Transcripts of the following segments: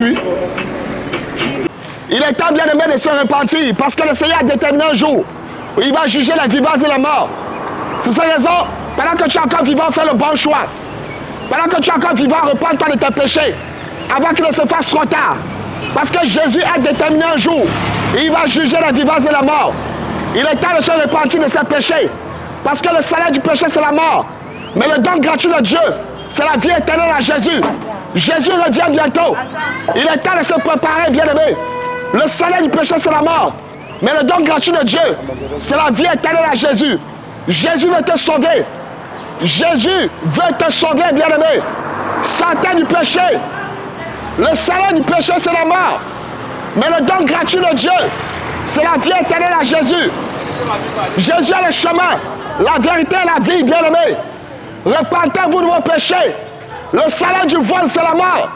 Oui. Il est temps, bien aimé, de se repentir parce que le Seigneur a déterminé un jour où il va juger les vivants et les morts. C'est sa raison, pendant que tu es encore vivant, fais le bon choix. Pendant que tu es encore vivant, repens-toi de tes péchés avant qu'il ne se fasse trop tard. Parce que Jésus a déterminé un jour où il va juger les vivants et les morts. Il est temps de se repentir de ses péchés parce que le salaire du péché, c'est la mort. Mais le don gratuit de Dieu, c'est la vie éternelle à Jésus. Jésus revient bientôt. Il est temps de se préparer, bien-aimé. Le salaire du péché, c'est la mort. Mais le don gratuit de Dieu, c'est la vie éternelle à Jésus. Jésus veut te sauver. Jésus veut te sauver, bien-aimé. Sortez du péché. Le salaire du péché, c'est la mort. Mais le don gratuit de Dieu, c'est la vie éternelle à Jésus. Jésus est le chemin, la vérité et la vie, bien-aimé. Repentez-vous de vos péchés. Le salaire du vol, c'est la mort.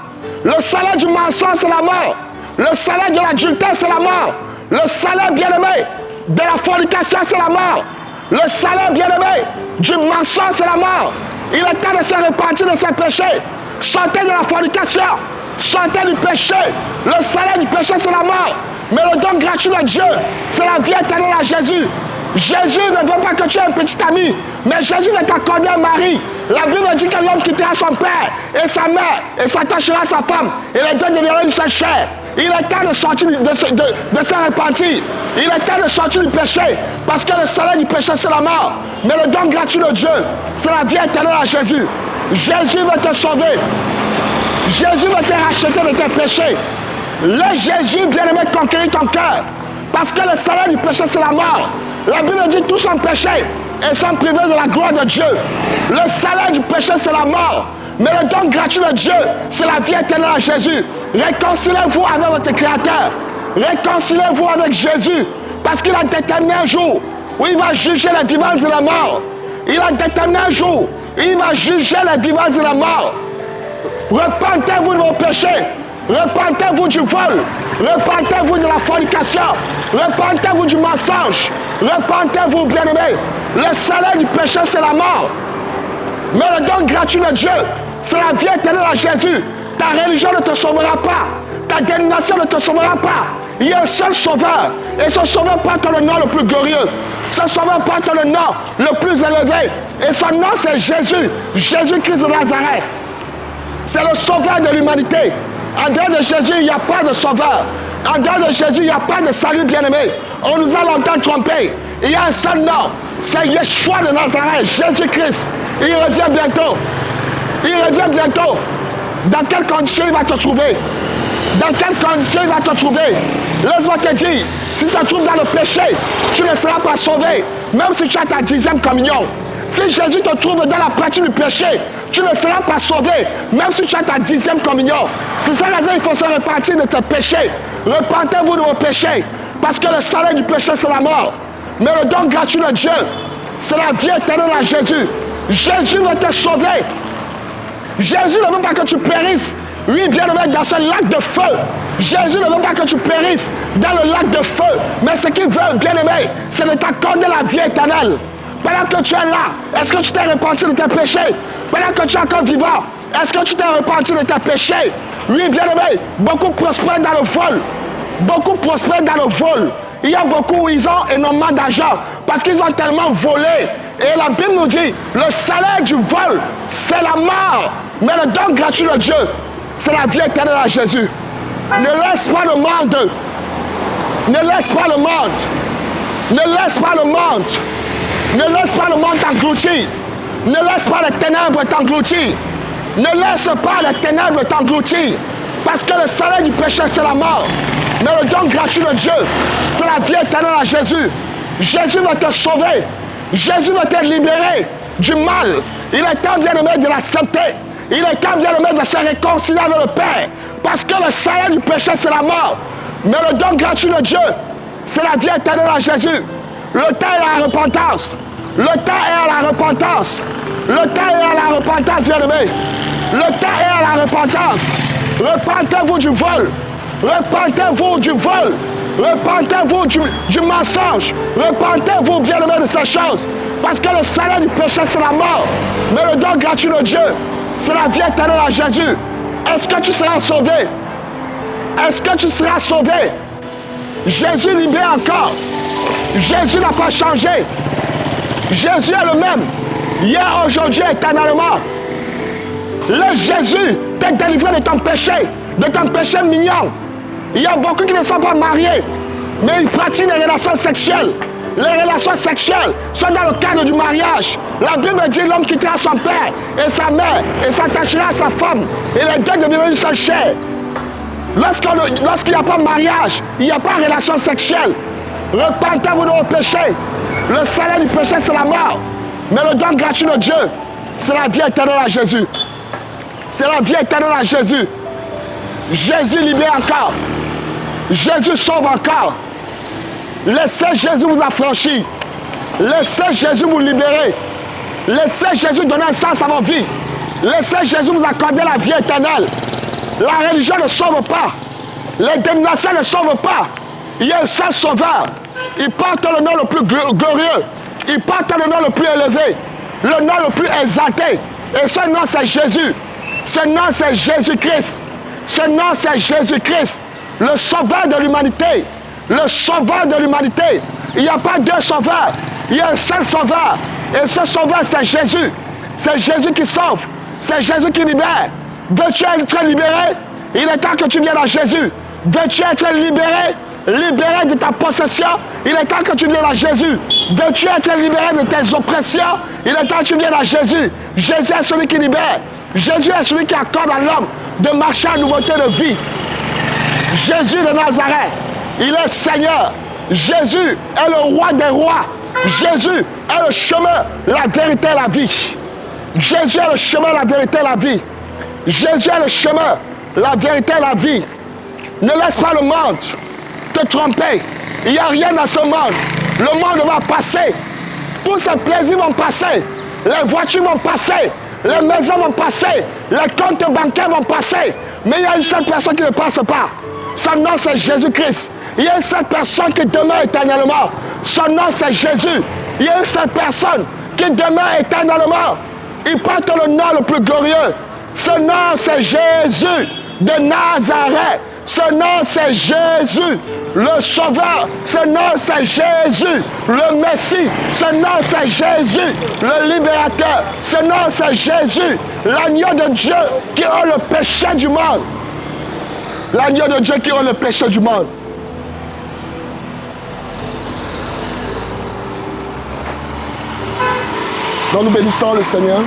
Le salaire du mensonge, c'est la mort. Le salaire de l'adultère, c'est la mort. Le salaire, bien-aimé, de la fornication, c'est la mort. Le salaire, bien-aimé, du mensonge, c'est la mort. Il est temps de se repentir de ses péchés. Sortez de la fornication. Sortez du péché. Le salaire du péché, c'est la mort. Mais le don gratuit de Dieu, c'est la vie éternelle à Jésus. Jésus ne veut pas que tu aies un petit ami, mais Jésus veut t'accorder un mari. La Bible dit que l'homme quittera son père et sa mère et s'attachera à sa femme et les deux deviendront une seule chair. Il est temps de sortir de se repentir. Il est temps de sortir du péché parce que le salaire du péché, c'est la mort. Mais le don gratuit de Dieu, c'est la vie éternelle à Jésus. Jésus veut te sauver. Jésus veut te racheter de tes péchés. Laisse Jésus, bien-aimé, conquérir ton cœur. Parce que le salaire du péché, c'est la mort. La Bible dit tous sont péchés et sont privés de la gloire de Dieu. Le salaire du péché, c'est la mort. Mais le don gratuit de Dieu, c'est la vie éternelle à Jésus. Réconciliez-vous avec votre Créateur. Réconciliez-vous avec Jésus. Parce qu'il a déterminé un jour où il va juger les vivants et les morts. Il a déterminé un jour où il va juger les vivants et les morts. Repentez-vous de vos péchés. Repentez-vous du vol. Repentez-vous de la fornication. Repentez-vous du mensonge. Repentez-vous, bien-aimés. Le salaire du péché, c'est la mort. Mais le don gratuit de Dieu, c'est la vie éternelle à Jésus. Ta religion ne te sauvera pas. Ta dénomination ne te sauvera pas. Il y a un seul sauveur. Et ce sauveur porte le nom le plus glorieux. Ce sauveur porte le nom le plus élevé. Et son nom, c'est Jésus. Jésus-Christ de Nazareth. C'est le sauveur de l'humanité. En dehors de Jésus, il n'y a pas de sauveur. En dehors de Jésus, il n'y a pas de salut, bien-aimé. On nous a longtemps trompés. Il y a un seul nom. C'est Yeshua de Nazareth, Jésus-Christ. Il revient bientôt. Il revient bientôt. Dans quelles conditions il va te trouver? Dans quelles conditions il va te trouver? Laisse-moi te dire, si tu te trouves dans le péché, tu ne seras pas sauvé. Même si tu as ta 10e communion. Si Jésus te trouve dans la pratique du péché, tu ne seras pas sauvé, même si tu as ta 10e communion. C'est ça la raison, il faut se repentir de tes péchés. Repentez-vous de vos péchés, parce que le salaire du péché, c'est la mort. Mais le don gratuit de Dieu, c'est la vie éternelle à Jésus. Jésus veut te sauver. Jésus ne veut pas que tu périsses. Oui, bien-aimé, dans ce lac de feu. Jésus ne veut pas que tu périsses dans le lac de feu. Mais ce qu'il veut, bien-aimé, c'est de t'accorder la vie éternelle. Pendant que tu es là, est-ce que tu t'es repenti de tes péchés? Pendant que tu es encore vivant, est-ce que tu t'es repenti de tes péchés? Oui, bien-aimé, beaucoup prospèrent dans le vol. Beaucoup prospèrent dans le vol. Il y a beaucoup où ils ont énormément d'argent parce qu'ils ont tellement volé. Et la Bible nous dit, le salaire du vol, c'est la mort. Mais le don gratuit de Dieu, c'est la vie éternelle à Jésus. Ne laisse pas le monde. Ne laisse pas le monde. Ne laisse pas le monde. Ne laisse pas le monde t'engloutir. Ne laisse pas les ténèbres t'engloutir. Ne laisse pas les ténèbres t'engloutir. Parce que le salaire du péché, c'est la mort. Mais le don gratuit de Dieu, c'est la vie éternelle à Jésus. Jésus va te sauver. Jésus va te libérer du mal. Il est temps, bien-aimé, de l'accepter. Il est temps, bien-aimé, de se réconcilier avec le Père. Parce que le salaire du péché, c'est la mort. Mais le don gratuit de Dieu, c'est la vie éternelle à Jésus. Le temps est à la repentance. Le temps est à la repentance. Le temps est à la repentance, bien-aimé. Le temps est à la repentance. Repentez-vous du vol. Repentez-vous du vol. Repentez-vous du mensonge. Repentez-vous, bien-aimé, de ces choses. Parce que le salaire du péché, c'est la mort. Mais le don gratuit de Dieu, c'est la vie éternelle à Jésus. Est-ce que tu seras sauvé? Est-ce que tu seras sauvé? Jésus libère encore. Jésus n'a pas changé. Jésus est le même. Hier, aujourd'hui, éternellement. Le Jésus t'a délivré de ton péché mignon. Il y a beaucoup qui ne sont pas mariés, mais ils pratiquent des relations sexuelles. Les relations sexuelles sont dans le cadre du mariage. La Bible dit l'homme quittera son père et sa mère et s'attachera à sa femme. Et les deux deviendront une seule chair. Lorsqu'il n'y a pas de mariage, il n'y a pas de relation sexuelle. Repentez-vous de vos péchés. Le salaire du péché, c'est la mort. Mais le don gratuit de Dieu, c'est la vie éternelle à Jésus. C'est la vie éternelle à Jésus. Jésus libère encore. Jésus sauve encore. Laissez Jésus vous affranchir. Laissez Jésus vous libérer. Laissez Jésus donner un sens à vos vies. Laissez Jésus vous accorder la vie éternelle. La religion ne sauve pas. Les dénominations ne sauvent pas. Il y a un seul sauveur. Il porte le nom le plus glorieux. Il porte le nom le plus élevé. Le nom le plus exalté. Et ce nom, c'est Jésus. Ce nom, c'est Jésus-Christ. Ce nom, c'est Jésus-Christ. Le sauveur de l'humanité. Le sauveur de l'humanité. Il n'y a pas deux sauveurs. Il y a un seul sauveur. Et ce sauveur, c'est Jésus. C'est Jésus qui sauve. C'est Jésus qui libère. Veux-tu être libéré? Il est temps que tu viennes à Jésus. Veux-tu être libéré? Libéré de ta possession? Il est temps que tu viennes à Jésus. Veux-tu être libéré de tes oppressions? Il est temps que tu viennes à Jésus. Jésus est celui qui libère. Jésus est celui qui accorde à l'homme de marcher en nouveauté de vie. Jésus de Nazareth, il est Seigneur. Jésus est le roi des rois. Jésus est le chemin, la vérité et la vie. Jésus est le chemin, la vérité et la vie. Jésus est le chemin, la vérité et la vie. Ne laisse pas le monde te tromper. Il n'y a rien dans ce monde. Le monde va passer. Tous ces plaisirs vont passer. Les voitures vont passer. Les maisons vont passer. Les comptes bancaires vont passer. Mais il y a une seule personne qui ne passe pas. Son nom, c'est Jésus-Christ. Il y a une seule personne qui demeure éternellement. Son nom, c'est Jésus. Il y a une seule personne qui demeure éternellement. Il porte le nom le plus glorieux. Ce nom, c'est Jésus de Nazareth. Ce nom, c'est Jésus, le Sauveur. Ce nom, c'est Jésus, le Messie. Ce nom, c'est Jésus, le Libérateur. Ce nom, c'est Jésus, l'agneau de Dieu qui a le péché du monde. L'agneau de Dieu qui a le péché du monde. Donc nous bénissons le Seigneur.